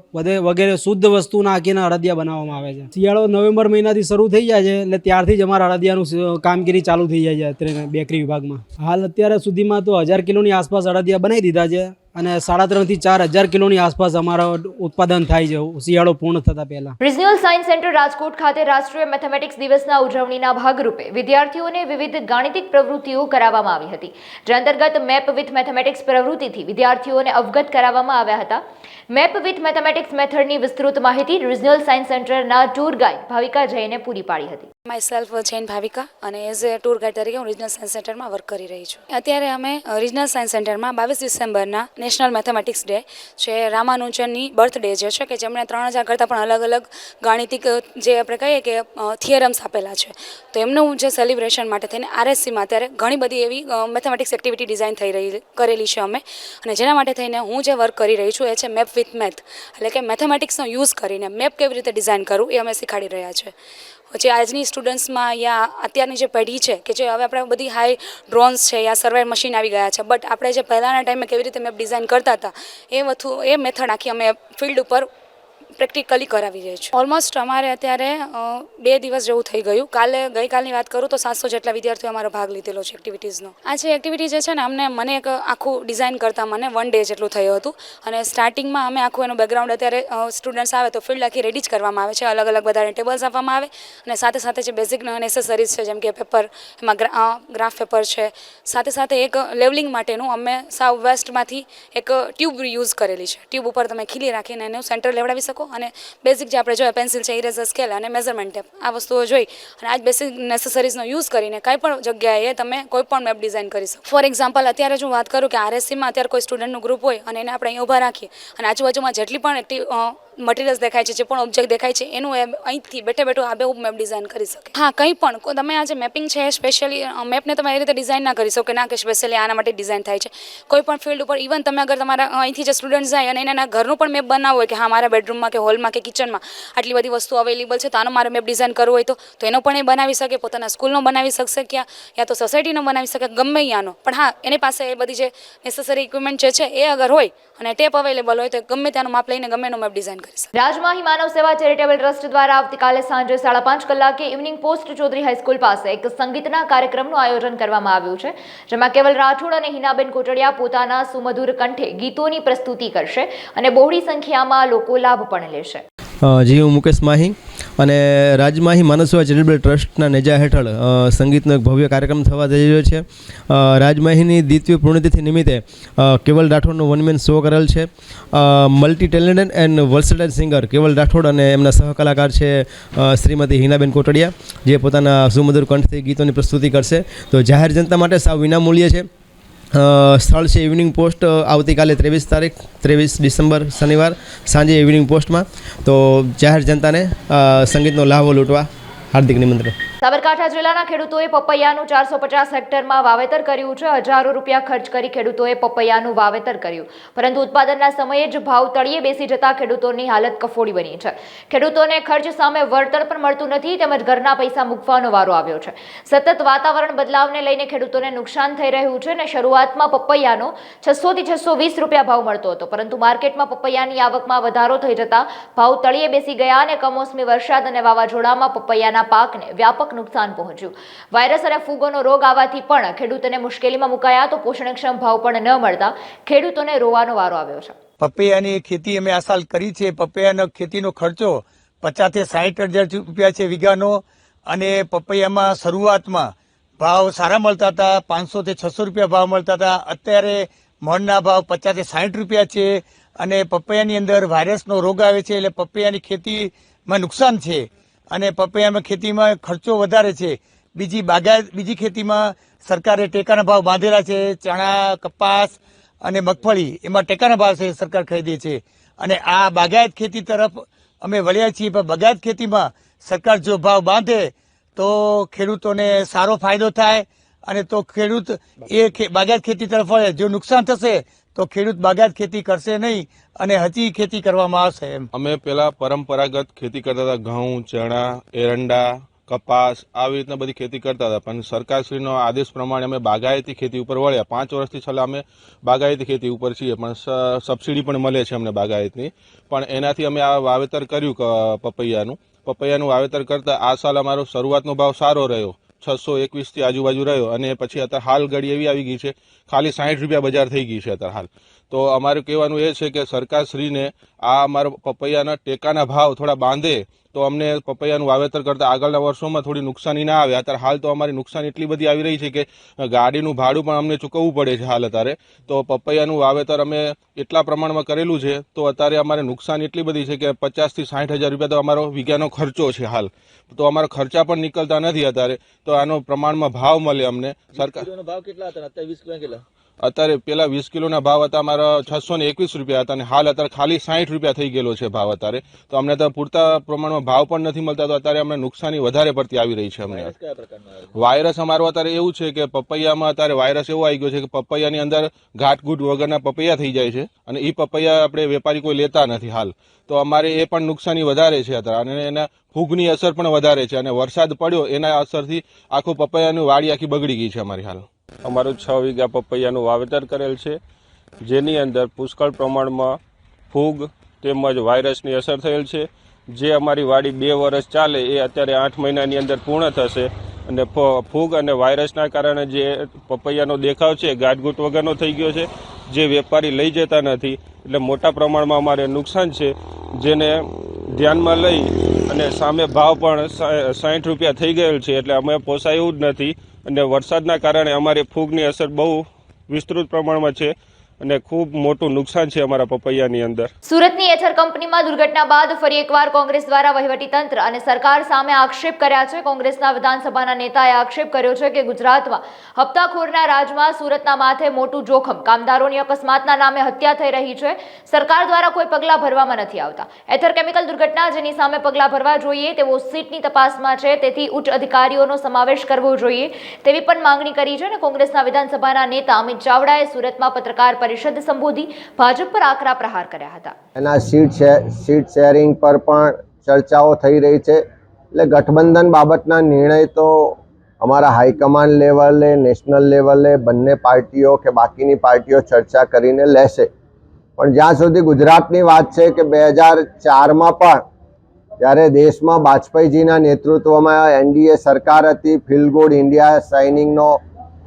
વગેરે શુદ્ધ વસ્તુ નાખીને અડદિયા બનાવવામાં આવે છે. શિયાળો નવેમ્બર મહિનાથી શરૂ થઈ જાય છે એટલે ત્યારથી જ અમારા અડદિયાનું કામગીરી ચાલુ થઈ જાય છે અત્યારે બેકરી વિભાગમાં. હાલ અત્યારે સુધીમાં તો 1000 કિલોની આસપાસ અડદિયા બનાવી દીધા છે અને 3.5 થી 4,000 કિલોની આસપાસ અમારા ઉત્પાદન થાય છે શિયાળો પૂર્ણ થતાં પહેલાં. રિજનલ સાયન્સ સેન્ટર રાજકોટ ખાતે રાષ્ટ્રીય મેથેમેટિક્સ દિવસના ઉજવણીના ભાગરૂપે વિદ્યાર્થીઓને વિવિધ ગાણિતિક પ્રવૃત્તિઓ કરાવવામાં આવી હતી. જે અંતર્ગત મેપ વિથ મેથેમેટિક્સ પ્રવૃત્તિથી વિદ્યાર્થીઓને અવગત કરાવવામાં આવ્યા હતા. મેપ વિથ મેથેમેટિક્સ મેથડની વિસ્તૃત માહિતી રિજનલ સાયન્સ સેન્ટરના ટૂર ગાઈડ ભાવિકા જૈને પૂરી પાડી હતી. માયસેલ્ફ જૈન ભાવિકા અને એઝ એ ટૂર ગાઈડ તરીકે હું રિજનલ સાયન્સ સેન્ટરમાં વર્ક કરી રહી છું. અત્યારે અમે રિજનલ સાયન્સ સેન્ટરમાં 22 ડિસેમ્બરના નેશનલ મેથેમેટિક્સ ડે છે, રામાનુજનની બર્થડે જે છે કે જેમણે 3000 કરતાં પણ અલગ અલગ ગાણિતિક જે આપણે કહીએ કે થિયરમ્સ આપેલા છે, તો એમનું જે સેલિબ્રેશન માટે થઈને RSCમાં અત્યારે ઘણી બધી એવી મેથેમેટિક્સ એક્ટિવિટી ડિઝાઇન કરેલી છે અમે, અને જેના માટે થઈને હું જે વર્ક કરી રહી છું એ છે મેપ વિથ મેથ, એટલે કે મેથેમેટિક્સનો યુઝ કરીને મેપ કેવી રીતે ડિઝાઇન કરવું એ અમે શીખવાડી રહ્યા છે. જે આજની સ્ટુડન્ટ્સમાં યા અત્યારની જે પેઢી છે કે જે હવે આપણે બધી હાઈ ડ્રોન્સ છે યા સર્વે મશીન આવી ગયા છે, બટ આપણે જે પહેલાંના ટાઈમે કેવી રીતે મેપ ડિઝાઇન કરતા હતા એ મેથડ આખી અમે ફિલ્ડ ઉપર પ્રેક્ટિકલી કરાવી રહી છું. ઓલમોસ્ટ અમારે અત્યારે 2 દિવસ જેવું થઈ ગયું. ગઈકાલની વાત કરું તો 700 જેટલા વિદ્યાર્થીઓ અમારો ભાગ લીધેલો છે એક્ટિવિટીઝનો. આ જે એક્ટિવિટી જે છે ને મને એક આખું ડિઝાઇન કરતાં મને 1 ડે જેટલું થયું હતું, અને સ્ટાર્ટિંગમાં અમે આખું એનું બેકગ્રાઉન્ડ અત્યારે સ્ટુડન્ટ્સ આવે તો ફિલ્ડ આખી રેડી જ કરવામાં આવે છે. અલગ અલગ બધાને ટેબલ્સ આપવામાં આવે, અને સાથે સાથે જે બેઝિક નેસેસરીઝ છે જેમ કે પેપર, એમાં ગ્રાફ પેપર છે, સાથે સાથે એક લેવલિંગ માટેનું અમે સાઉથ વેસ્ટમાંથી એક ટ્યુબ યુઝ કરેલી છે. ટ્યુબ ઉપર તમે ખીલી રાખીને એનું સેન્ટર લેવડાવી શકો, અને બેઝિક જે આપણે જોઈએ પેન્સિલ છે, ઇરેઝર, સ્કેલ અને મેઝરમેન્ટ ટેપ, આ વસ્તુઓ જોઈ અને આ જ બેસિક નેસેસરીઝનો યુઝ કરીને કંઈ પણ જગ્યાએ તમે કોઈ પણ મેપ ડિઝાઇન કરી શકો. ફોર એક્ઝામ્પલ અત્યારે જો વાત કરું કે RSCમાં અત્યારે કોઈ સ્ટુડન્ટનું ગ્રુપ હોય અને એને આપણે અહીં ઊભા રાખીએ અને આજુબાજુમાં જેટલી પણ મટીરિયલ્સ દેખાય છે, જે પણ ઓબ્જેક્ટ દેખાય છે, એનું અહીંથી બેઠું આબેહૂબ મેપ ડિઝાઇન કરી શકે. હા, કંઈ પણ તમે આ જે મેપિંગ છે સ્પેશિયલી મેપને તમે એ રીતે ડિઝાઇન ના કરી શકો કે ના કે સ્પેશિયલી આના માટે ડિઝાઇન થાય છે. કોઈ પણ ફિલ્ડ ઉપર ઇવન તમે અગર તમારા અહીંથી જે સ્ટુડન્ટ જાય અને એના ઘરનું પણ મેપ બનાવવું હોય કે હા મારા બેડરૂમમાં કે હોલમાં કે કિચનમાં આટલી બધી વસ્તુ અવેલેબલ છે, તો આનો મારે મેપ ડિઝાઇન કરવું હોય તો એનો પણ એ બનાવી શકે, પોતાના સ્કૂલનો બનાવી શકશે, યા તો સોસાયટીનો બનાવી શકે, ગમે ત્યાંનો. પણ હા, એની પાસે એ બધી જે નેસેસરી ઇક્વિપમેન્ટ જે છે એ અગર હોય અને ટેપ અવેલેબલ હોય તો ગમે ત્યાંનું માપ લઈને ગમે એનો મેપ ડિઝાઇન કરી શકે. રાજમાહી માનવ સેવા ચેરિટેબલ ટ્રસ્ટ દ્વારા આવતીકાલે સાંજે 5:30 કલાકે ઇવનિંગ પોસ્ટ ચૌધરી હાઈસ્કૂલ પાસે એક સંગીતના કાર્યક્રમનું આયોજન કરવામાં આવ્યું છે, જેમાં કેવલ રાઠોડ અને હિનાબેન કોટડિયા પોતાના સુમધુર કંઠે ગીતોની પ્રસ્તુતિ કરશે અને બહોળી સંખ્યામાં લોકો લાભ પણ લેશે. જી, હું મુકેશ માહી અને રાજમાહી માનવ સેવા ચેરિટેબલ ટ્રસ્ટના નેજા હેઠળ સંગીતનો એક ભવ્ય કાર્યક્રમ થવા જઈ રહ્યો છે. રાજમાહીની દ્વિતીય પૂર્ણતિથિ નિમિત્તે કેવલ રાઠોડનો 1 મેન શો કરેલ છે. Multi talented and versatile singer કેવલ રાઠોડ અને એમના સહકલાકાર છે શ્રીમતી હિનાબેન કોટડિયા, જે પોતાના સુમધુર કંઠથી ગીતોની પ્રસ્તુતિ કરશે. તો જાહેર જનતા માટે સાવ વિનામૂલ્યે છે. સ્થળ છે ઇવનિંગ પોસ્ટ, આવતીકાલે 23 ડિસેમ્બર શનિવાર સાંજે ઇવનિંગ પોસ્ટમાં. તો જાહેર જનતાને સંગીતનો લાભો લૂંટવા હાર્દિક નિમંત્રણ. સાબરકાંઠા જિલ્લાના ખેડૂતોએ પપૈયાનું 450 હેક્ટરમાં વાવેતર કર્યું છે. હજારો રૂપિયા ખર્ચ કરી ખેડૂતોએ પપૈયાનું વાવેતર કર્યું, પરંતુ ઉત્પાદનના સમયે જ ભાવ તળિયે બેસી જતા ખેડૂતોની હાલત કફોડી બની છે. ખેડૂતોને ખર્ચ સામે વળતર પણ મળતું નથી, તેમજ ઘરના પૈસા મૂકવાનો વારો આવ્યો છે. સતત વાતાવરણ બદલાવને લઈને ખેડૂતોને નુકસાન થઈ રહ્યું છે અને શરૂઆતમાં પપૈયાનો 600 થી 620 રૂપિયા ભાવ મળતો હતો, પરંતુ માર્કેટમાં પપૈયાની આવકમાં વધારો થઈ જતા ભાવ તળિયે બેસી ગયા અને કમોસમી વરસાદ અને વાવાઝોડામાં પપૈયાના પાકને વ્યાપક નુકસાન પહોંચ્યું. વાયરસ અને ફૂગોનો રોગ આવવાથી પણ ખેડૂતોને મુશ્કેલીમાં મુકાયા, તો પોષણક્ષમ ભાવ પણ ન મળતા ખેડૂતોને રોવાનો વારો આવ્યો છે. પપૈયાની ખેતી અમે આ સાલ કરી છે. પપૈયાનો ખેતીનો ખર્ચો 50 થી 60 હજાર રૂપિયા છે વીઘાનો, અને પપૈયામાં શરૂઆતમાં ભાવ સારા મળતા હતા, 500 થી 600 રૂપિયા ભાવ મળતા હતા. અત્યારે મણના ભાવ 50 થી 60 રૂપિયા છે, અને પપૈયાની અંદર વાયરસનો રોગ આવે છે, એટલે પપૈયાની ખેતીમાં નુકસાન છે, અને પપૈયામાં ખેતીમાં ખર્ચો વધારે છે. બીજી ખેતીમાં સરકારે ટેકાના ભાવ બાંધેલા છે. ચણા, કપાસ અને મગફળી એમાં ટેકાના ભાવ છે, સરકાર ખરીદે છે. અને આ બાગાયત ખેતી તરફ અમે વળ્યા છીએ. પણ બાગાયત ખેતીમાં સરકાર જો ભાવ બાંધે તો ખેડૂતોને સારો ફાયદો થાય, અને તો ખેડૂત એ બાગાયત ખેતી તરફ વળે. જો નુકસાન થશે તો ખેડૂત બાગાયત ખેતી કરશે નહીં અને હજી ખેતી કરવામાં આવશે. અમે પેલા પરંપરાગત ખેતી કરતા હતા, ઘઉં, ચણા, એરંડા, કપાસ, આવી રીતના બધી ખેતી કરતા હતા. પણ સરકારશ્રીનો આદેશ પ્રમાણે અમે બાગાયતી ખેતી ઉપર વળ્યા. 5 વર્ષથી છેલ્લા અમે બાગાયતી ખેતી ઉપર છીએ, પણ સબસિડી પણ મળે છે અમને બાગાયતની. પણ એનાથી અમે આ વાવેતર કર્યું પપૈયાનું વાવેતર કરતા આ સાલ અમારો શરૂઆતનો ભાવ સારો રહ્યો, 621 આજુબાજુ રહ્યો અને પછી અત્યારે હાલ ઘડી એવી આવી ગઈ છે ખાલી 60 રૂપિયા બજાર થઈ ગઈ છે અત્યારે હાલ. તો અમારું કહેવાનું એ છે કે સરકારશ્રીને આ અમારા પપૈયાના ટેકાના ભાવ થોડા બાંધે તો અમને પપૈયાનું વાવેતર કરતા આગળના વર્ષોમાં થોડી નુકસાની ના આવે. અત્યારે હાલ તો અમારી નુકસાન એટલી બધી આવી રહી છે કે ગાડીનું ભાડું પણ અમને ચૂકવવું પડે છે હાલ અત્યારે. તો પપૈયાનું વાવેતર અમે એટલા પ્રમાણમાં કરેલું છે તો અત્યારે અમારે નુકસાન એટલી બધી છે કે 50 થી 60 હજાર રૂપિયા તો અમારો વીઘાનો ખર્ચો છે હાલ. તો અમારા ખર્ચા પણ નીકળતા નથી અત્યારે. તો આનો પ્રમાણમાં ભાવ મળે અમને. સરકાર ભાવ કેટલા હતા અત્યારે 20 કિલો કેટલા? અત્યારે પેલા 20 કિલોના ભાવ હતા અમારા 621 રૂપિયા હતા અને હાલ અત્યારે ખાલી 60 રૂપિયા થઈ ગયેલો છે ભાવ અત્યારે. તો અમને તો પૂરતા પ્રમાણમાં ભાવ પણ નથી મળતા. તો અત્યારે અમને નુકસાની વધારે પડતી આવી રહી છે અમને. વાયરસ અમારો અત્યારે એવું છે કે પપૈયામાં અત્યારે વાયરસ એવો આવી ગયો છે કે પપૈયાની અંદર ઘાટઘૂટ વગરના પપૈયા થઈ જાય છે અને એ પપૈયા આપણે વેપારી કોઈ લેતા નથી હાલ. તો અમારે એ પણ નુકસાની વધારે છે અત્યારે અને એના ફૂગની અસર પણ વધારે છે અને વરસાદ પડ્યો એના અસરથી આખું પપૈયાની વાડી આખી બગડી ગઈ છે અમારી હાલ. અમારું 6 વીઘા પપૈયાનું વાવેતર કરેલ છે જેની અંદર પુષ્કળ પ્રમાણમાં ફૂગ તેમજ વાયરસની અસર થયેલ છે. જે અમારી વાડી 2 વર્ષ ચાલે એ અત્યારે 8 મહિનાની અંદર પૂર્ણ થશે અને ફૂગ અને વાયરસના કારણે જે પપૈયાનો દેખાવ છે ગાંઠગૂંટ વગરનો થઈ ગયો છે જે વેપારી લઈ જતા નથી એટલે મોટા પ્રમાણમાં અમારે નુકસાન છે જેને ધ્યાનમાં લઈ અને સામે ભાવ પણ 60 રૂપિયા થઈ ગયેલ છે એટલે અમે પોસાય એવું જ નથી અને વરસાદના કારણે અમારી ફૂગની અસર બહુ વિસ્તૃત પ્રમાણમાં છે અને ખૂબ મોટું નુકસાન છે અમારા પપૈયાની અંદર. સુરતની એથર કંપનીમાં દુર્ઘટના બાદ ફરી એકવાર કોંગ્રેસ દ્વારા વહીવટીતંત્ર અને સરકાર સામે આક્ષેપ કર્યા છે. કોંગ્રેસના વિધાનસભાના નેતાએ આક્ષેપ કર્યો છે કે ગુજરાતમાં હપ્તાખોરના રાજમાં સુરતના માથે મોટું જોખમ, કામદારોની અકસ્માતના નામે હત્યા થઈ રહી છે. સરકાર દ્વારા કોઈ પગલાં ભરવામાં નથી આવતા. એથર કેમિકલ દુર્ઘટના જેની સામે પગલાં ભરવા જોઈએ તેવો સીટની તપાસમાં છે, તેથી ઉચ્ચ અધિકારીઓનો સમાવેશ કરવો જોઈએ તેવી પણ માંગણી કરી છે. અને કોંગ્રેસના વિધાનસભાના નેતા અમિત ચાવડાએ સુરતમાં પત્રકાર પરિષદ સંબોધી ભાજપ પર આકરા પ્રહાર કર્યા હતા. એના સીટ શેરિંગ પર પણ ચર્ચાઓ થઈ રહી છે. એટલે ગઠબંધન બાબતના નિર્ણય તો અમારા હાઈકમાન્ડ લેવલે, નેશનલ લેવલે બંને પાર્ટીઓ કે બાકીની પાર્ટીઓ ચર્ચા કરીને લેશે. પણ જ્યાં સુધી ગુજરાતની વાત છે કે 2004માં પણ જ્યારે દેશમાં વાજપેયીજીના નેતૃત્વમાં એનડીએ સરકાર હતી, ફીલ ગુડ ઇન્ડિયા સાઇનિંગનો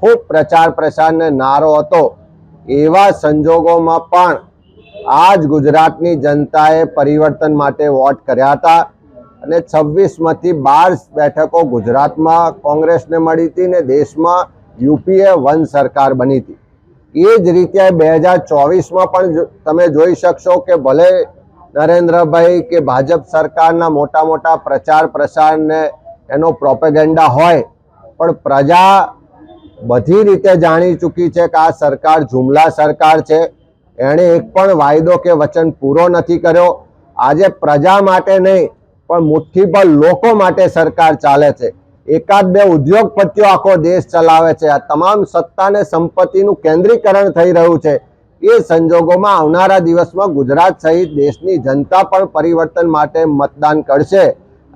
ખૂબ પ્રચાર પ્રસારને નારો હતો, એવા સંજોગોમાં પણ આજ ગુજરાતની જનતાએ પરિવર્તન માટે વોટ કર્યા હતા અને 26માંથી 12 બેઠકો ગુજરાતમાં કોંગ્રેસને મળી હતી ને દેશમાં યુપીએ 1 સરકાર બની હતી. એ જ રીતે 2024માં પણ તમે જોઈ શકશો કે ભલે નરેન્દ્રભાઈ કે ભાજપ સરકારના મોટા મોટા પ્રચાર પ્રસારને એનો પ્રોપેગેન્ડા હોય પણ પ્રજા બધી રીતે જાણી ચૂકી છે કે આ સરકાર જુમલા સરકાર છે. એણે એક પણ વાયદો કે વચન પૂરો નથી કર્યો. આજે પ્રજા માટે નહીં પણ મુઠ્ઠીભર લોકો માટે સરકાર ચાલે છે. 1-2 ઉદ્યોગપતિઓ આખો દેશ ચલાવે છે. આ તમામ સત્તા અને સંપત્તિનું કેન્દ્રીકરણ થઈ રહ્યું છે. એ સંજોગોમાં આવનારા દિવસમાં ગુજરાત સહિત દેશની જનતા પણ પરિવર્તન માટે મતદાન કરશે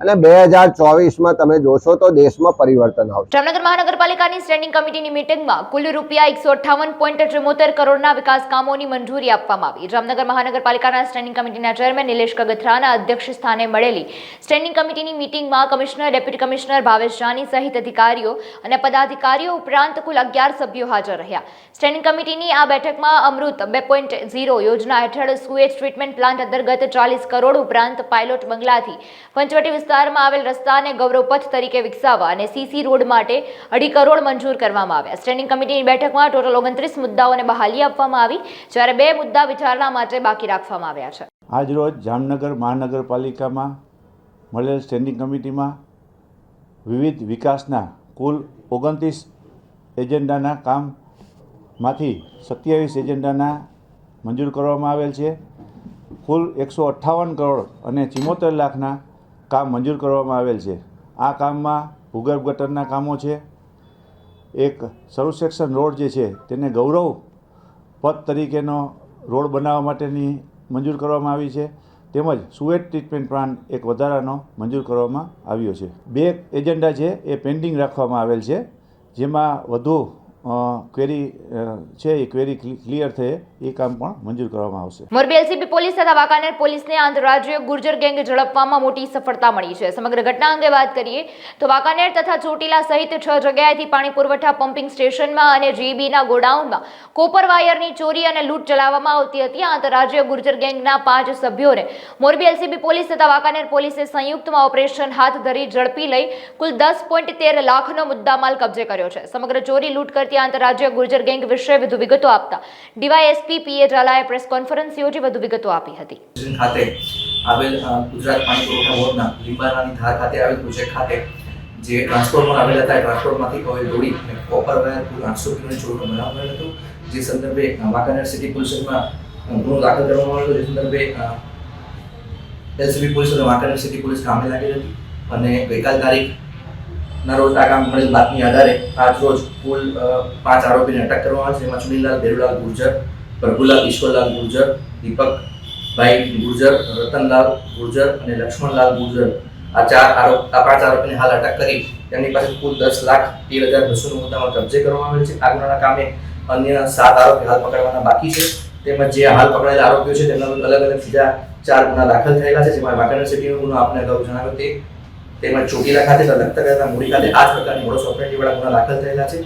અને 2024માં તમે જોશો તો દેશમાં પરિવર્તન આવશે. જામનગર મહાનગરપાલિકાની સ્ટેન્ડિંગ કમિટીની મીટિંગમાં કુલ રૂપિયા 158.74 કરોડના વિકાસ કામોની મંજૂરી આપવામાં આવી. જામનગર મહાનગરપાલિકાના સ્ટેન્ડિંગ કમિટીના ચેરમેન નિલેશ કગથરાના અધ્યક્ષ સ્થાને મળેલી સ્ટેન્ડિંગ કમિટીની મીટિંગમાં commissioner, deputy commissioner Bhavesh Jani સહિત અધિકારીઓ અને પદાધિકારીઓ ઉપરાંત કુલ 11 સભ્યો હાજર રહ્યા. સ્ટેન્ડિંગ કમિટીની આ બેઠકમાં અમૃત 2.0 યોજના હેઠળ સુએજ ટ્રીટમેન્ટ પ્લાન્ટ અંતર્ગત 40 કરોડ ઉપરાંત પાયલોટ બંગલાથી પંચવટી વિસ્તારમાં આવેલ રસ્તાને ગૌરવપથ તરીકે વિકસાવવા અને સીસી રોડ માટે 2.5 કરોડ મંજૂર કરવામાં આવ્યા. સ્ટેન્ડિંગ કમિટીની બેઠકમાં ટોટલ 29 મુદ્દાઓને બહાલી આપવામાં આવી, જ્યારે 2 મુદ્દા વિચારણા માટે બાકી રાખવામાં આવ્યા છે. આજ રોજ જામનગર મહાનગરપાલિકામાં મળેલ સ્ટેન્ડિંગ કમિટીમાં વિવિધ વિકાસના કુલ 29 એજન્ડાના કામમાંથી 27 એજન્ડાના મંજૂર કરવામાં આવેલ છે. કુલ 158 કરોડ અને 74 લાખના કામ મંજૂર કરવામાં આવેલ છે. આ કામમાં ભૂગર્ભ ગટરના કામો છે, એક સર્વ સેક્શન રોડ જે છે તેને ગૌરવ પથ તરીકેનો રોડ બનાવવા માટેની મંજૂર કરવામાં આવી છે, તેમજ સુએજ ટ્રીટમેન્ટ પ્લાન્ટ એક વધારાનો મંજૂર કરવામાં આવ્યો છે. 2 એજન્ડા છે એ પેન્ડિંગ રાખવામાં આવેલ છે, જેમાં વધુ ક્વેરી છે એ ક્વેરી ક્લિયર થયે એ કામ પણ મંજૂર કરવામાં આવશે. મોરબી એલસીબી પોલીસ તથા વાંકાનેર પોલીસને આંતરરાજ્ય ગુર્જર ગેંગ ઝડપવામાં મોટી સફળતા મળી છે. સમગ્ર ઘટના અંગે વાત કરીએ તો વાંકાનેર તથા ચોટીલા સહિત 6 જગ્યાએથી પાણી પુરવઠા પમ્પિંગ સ્ટેશનમાં અને જીબીના ગોડાઉનમાં કોપર વાયરની ચોરી અને લૂંટ ચલાવવામાં આવતી હતી. આંતરરાજ્ય ગુર્જર ગેંગના 5 સભ્યોને મોરબી એલસીબી પોલીસ તથા વાંકાનેર પોલીસે સંયુક્તમાં ઓપરેશન હાથ ધરી ઝડપી લઈ કુલ 10.13 લાખનો મુદ્દામાલ કબજે કર્યો છે. સમગ્ર ચોરી લૂંટ કરતી આંતરરાજ્ય ગુર્જર ગેંગ વિશે વધુ વિગતો આપતા ડીવાયએસપી પીએ ઝાલાએ પ્રેસ કોન્ફરન્સ યોજી વધુ વિગતો આપી હતી. ખાતે આવેલ ગુજરાત પાણી પુરવઠા બોર્ડના લીંબાણાની ધાર ખાતે આવેલ પ્રોજેક્ટ ખાતે જે ટ્રાન્સફોર્મર આવેલા હતા, ટ્રાન્સફોર્મરમાંથી ઓઇલ દોડી અને કોપર વાયર 800 કિલોની ચોરીનો બનાવ બનેલો હતો. જે સંદર્ભે વાંકાનેર સિટી પોલીસમાં ગુનો દાખલ કરવામાં આવ્યો. જે સંદર્ભે એલસીબી પોલીસ અને વાંકાનેર સિટી પોલીસ કામે લાગી હતી અને ગઈકાલ તારીખના રોજ આ કામ મળેલ બાતમી આધારે આજ રોજ કુલ 5 આરોપીને અટક કરવામાં આવે છે. જેમાં ચુનીલાલ ભેરુલાલ ગુર્જર, પ્રભુલાલ ઈશ્વરલાલ ગુર્જર, દીપકભાઈ ગુર્જર, રતનલાલ ગુર્જર અને લક્ષ્મણલાલ ગુર્જર આ 5 આરોપીને હાલ અટક કરી તેમની પાસે કુલ 10,13,200 મુદ્દામાલ કબજે કરવામાં આવેલ છે. આ ગુનાના કામે અન્ય 7 આરોપી હાલ પકડવાના બાકી છે. તેમજ જે હાલ પકડાયેલા આરોપીઓ છે તેમના અલગ અલગ બીજા 4 ગુના દાખલ થયેલા છે. જેમાં વાંકાનેર સિટીનો ગુનો આપને અગાઉ જણાવ્યો તે, તેમજ ચોટીલા ખાતે લખતર મૂડી ખાતે આ જ પ્રકારની મોડસ ઓપરેન્ડી વાળા ગુના દાખલ થયેલા છે.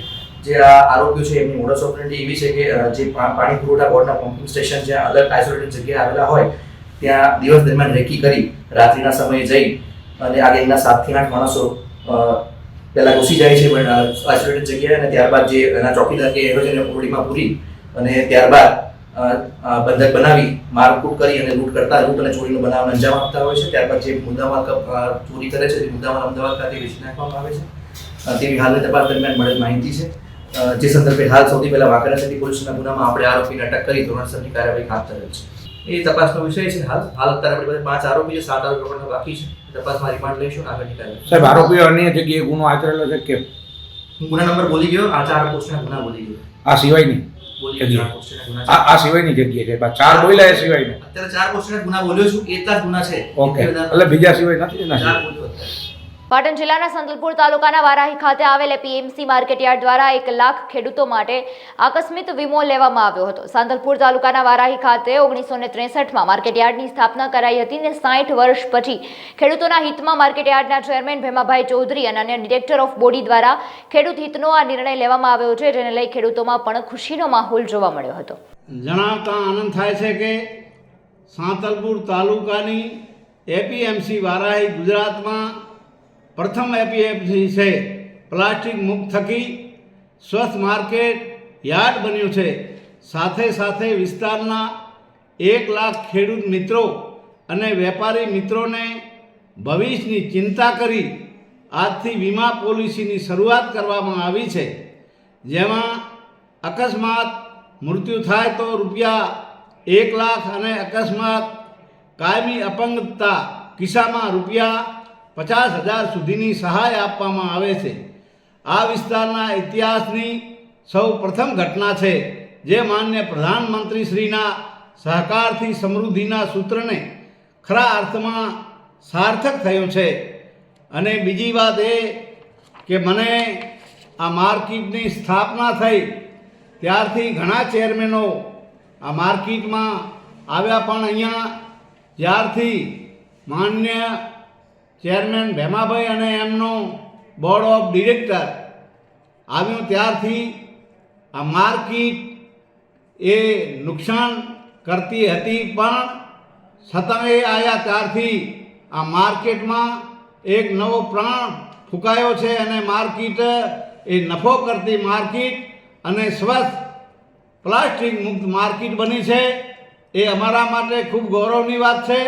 જે આ આરોપીઓ છે એમની મોડસ ઓપરેન્ડી એવી છે કે જે પાણી પુરવઠા બોર્ડના પમ્પિંગ સ્ટેશન જ્યાં અલગ આઇસોલેટેડ જગ્યાએ આવેલા હોય ત્યાં દિવસ દરમિયાન રેકી કરી રાત્રિના સમયે જઈ અને આ ગેંગના 7 થી 8 માણસો પહેલા ઘૂસી જાય છે આઇસોલેટેડ જગ્યાએ અને ત્યારબાદ જે એના ચોકીદાર કે એનો જેને ઓરડીમાં પૂરી અને ત્યારબાદ બંધક બનાવી મારકૂટ કરી અને લૂંટ અને ચોરીનો બનાવ અંજામ આપતા હોય છે. ત્યારબાદ જે મુદ્દામાલ ચોરી કરે છે તે મુદ્દામાલ અમદાવાદ ખાતે વેચી નાખવામાં આવે છે. તેવી હાલની તપાસ દરમિયાન મળેલ માહિતી છે. જે સંદર્ભે હાલ સૌથી પહેલા વાંકાનેર સિટી પોલીસના ગુનામાં આપણે આરોપીને અટક કરી ધોરણસરની કાર્યવાહી હાથ ધરેલ છે. એ તપાસનો વિષય છે. હાલ અત્યારે આપણી પાસે 5 આરોપી છે, 7 આરોપી બાકી છે. તપાસમાં રિમાન્ડ લઈશું, આગળની કાર્યવાહી. સાહેબ, આરોપીઓ અન્ય જગ્યાએ ગુનો આચરેલો છે કે ગુના નંબર બોલી ગયો, આ 4 પોસ્ટના ગુના બોલી ગયો. આ સિવાયની આ સિવાયની જગ્યાએ છે 4 બોલ્યા એ સિવાયની અત્યારે 4 પોસ્ટના ગુના બોલ્યો છું, એટલા જ ગુના છે. ઓકે, એટલે બીજા સિવાય નથી ના. 4 બોલ્યો અત્યારે. પાટણ જિલ્લાના સંતલપુર તાલુકાના વારાહી ખાતે આવેલ એપીએમસી માર્કેટયાર્ડ દ્વારા 1 લાખ ખેડૂતો માટે આકસ્મિક વીમો લેવામાં આવ્યો હતો. સંતલપુર તાલુકાના વારાહી ખાતે 1963માં માર્કેટયાર્ડની સ્થાપના કરાઈ હતી અને 60 વર્ષ પછી ખેડૂતોના હિતમાં માર્કેટયાર્ડના ચેરમેન ભેમાભાઈ ચૌધરી અને અન્ય ડિરેક્ટર ઓફ બોડી દ્વારા ખેડૂત હિતનો આ નિર્ણય લેવામાં આવ્યો છે, જેને લઈ ખેડૂતોમાં પણ ખુશીનો માહોલ જોવા મળ્યો હતો. જણાવતા આનંદ થાય છે કે સાંતલપુર તાલુકાની એપીએમસી વારાહી ગુજરાતમાં પ્રથમ એપીએમસી છે. પ્લાસ્ટિક મુક્ત થકી સ્વસ્થ માર્કેટ યાર્ડ બન્યું છે. સાથે સાથે વિસ્તારના 1 લાખ ખેડૂત મિત્રો અને વેપારી મિત્રોને ભવિષ્યની ચિંતા કરી આજથી વીમા પોલિસીની શરૂઆત કરવામાં આવી છે. જેમાં અકસ્માત મૃત્યુ થાય તો રૂપિયા 1 લાખ અને અકસ્માત કાયમી અપંગતા કિસ્સામાં રૂપિયા 50,000 સુધીની સહાય આપવામાં આવે છે. આ વિસ્તારના ઇતિહાસની સૌ પ્રથમ ઘટના છે, જે માન્ય પ્રધાનમંત્રીશ્રીના સહકારથી સમૃદ્ધિના સૂત્રને ખરા અર્થમાં સાર્થક થયો છે. અને બીજી વાત એ કે મને આ માર્કેટની સ્થાપના થઈ ત્યારથી ઘણા ચેરમેનો આ માર્કેટમાં આવ્યા, પણ અહીંયા જ્યારથી માન્ય ચેરમેન ભેમાભાઈ અને એમનો બોર્ડ ઓફ ડિરેક્ટર આવ્યું ત્યારથી આ માર્કેટ એ નુકસાન કરતી હતી, પણ છતાં એ આવ્યા ત્યારથી આ માર્કેટમાં એક નવો પ્રાણ ફૂંકાયો છે અને માર્કેટ એ નફો કરતી માર્કેટ અને સ્વસ્થ પ્લાસ્ટિક મુક્ત માર્કેટ બની છે. એ અમારા માટે ખૂબ ગૌરવની વાત છે.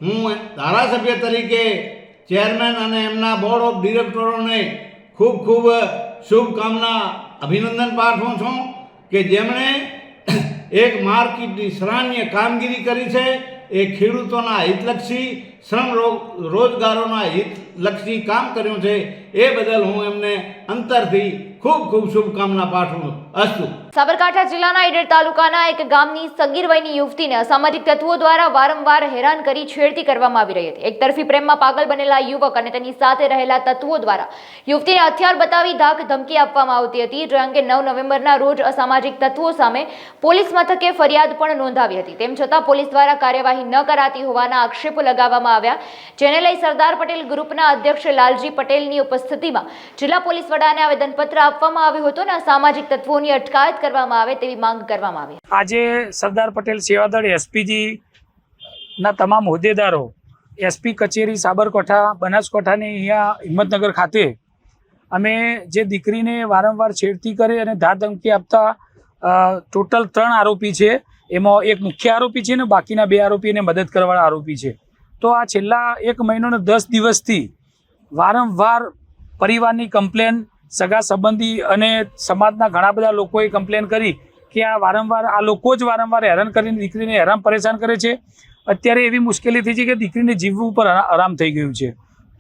હું ધારાસભ્ય તરીકે ચેરમેન અને એમના બોર્ડ ઓફ ડિરેક્ટરોને ખૂબ ખૂબ શુભકામના અભિનંદન પાઠવું છું કે જેમણે એક માર્કેટની સરાહનીય કામગીરી કરી છે. એ ખેડૂતોના હિતલક્ષી શ્રમ રોજગારોના હિતલક્ષી કામ કર્યું છે. એ બદલ હું એમને અંતરથી ખૂબ ખૂબ શુભકામના પાઠવું. અસ્તુ. સાબરકાંઠા જિલ્લાના ઈડર તાલુકાના એક ગામની સગીર વયની યુવતીને અસામાજિક તત્વો દ્વારા વારંવાર હેરાન કરી છેડતી કરવામાં આવી રહી હતી. એક તરફી પ્રેમમાં પાગલ બનેલા યુવક અને તેની સાથે રહેલા તત્વો દ્વારા યુવતીને હથિયાર બતાવી ધાક ધમકી આપવામાં આવતી હતી, જે અંગે 9 નવેમ્બરના રોજ અસામાજિક તત્વો સામે પોલીસ મથકે ફરિયાદ પણ નોંધાવી હતી. તેમ છતાં પોલીસ દ્વારા કાર્યવાહી ન કરાતી હોવાના આક્ષેપો લગાવવામાં આવ્યા, જેને લઈ સરદાર પટેલ ગ્રુપના અધ્યક્ષ લાલજી પટેલની ઉપસ્થિતિમાં જિલ્લા પોલીસ વડાને આવેદનપત્ર આપવામાં આવ્યું હતું અને અસામાજિક તત્વોની અટકાયત કરવામાં આવે તેવી માંગ કરવામાં આવી. આજે સરદાર પટેલ સેવાદળ એસપીજી ના તમામ હોદ્દેદારો એસપી કચેરી સાબરકાંઠા બનાસકાંઠાની અહીંયા હિંમતનગર ખાતે અમે જે દીકરીને વારંવાર છેડતી કરે અને ધાક ધમકી આપતા ટોટલ 3 આરોપી છે, એમાં એક મુખ્ય આરોપી છે ને બાકીના 2 આરોપીને મદદ કરવાવાળા આરોપી છે. તો આ છેલ્લા 1 મહિનો ને 10 દિવસથી વારંવાર પરિવારની કમ્પ્લેન, સગા સંબંધી અને સમાજના ઘણા બધા લોકોએ કમ્પ્લેન કરી કે આ લોકો જ વારંવાર હેરાન કરીને દીકરીને હેરાન પરેશાન કરે છે. અત્યારે એવી મુશ્કેલી થઈ છે કે દીકરીને જીવવું પર આરામ થઈ ગયું છે.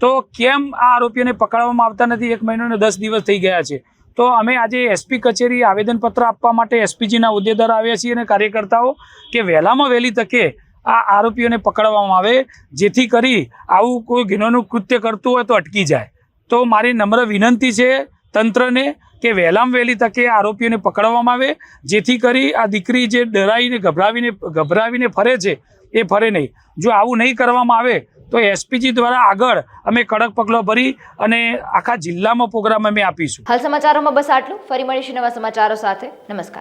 તો કેમ આ આરોપીઓને પકડવામાં આવતા નથી? 1 મહિનો ને 10 દિવસ થઈ ગયા છે. તો અમે આજે એસપી કચેરી આવેદનપત્ર આપવા માટે એસપીજીના હોદ્દેદારો આવ્યા છીએ અને કાર્યકર્તાઓ કે વહેલામાં વહેલી તકે આ આરોપીઓને પકડવામાં આવે, જેથી કરી આવું કોઈ ગુનાનું કૃત્ય કરતું હોય તો અટકી જાય. તો મારી નમ્ર વિનંતી છે તંત્રને કે વહેલામાં વહેલી તકે આરોપીઓને પકડવામાં આવે, જેથી કરી આ દીકરી જે ડરાઈને ગભરાવીને ફરે છે એ ફરે નહીં. જો આવું નહીં કરવામાં આવે તો એસપીજી દ્વારા આગળ અમે કડક પગલાં ભરી અને આખા જિલ્લામાં પ્રોગ્રામ અમે આપીશું. હાલ સમાચારોમાં બસ આટલું. ફરી મળીશું નવા સમાચારો સાથે. નમસ્કાર.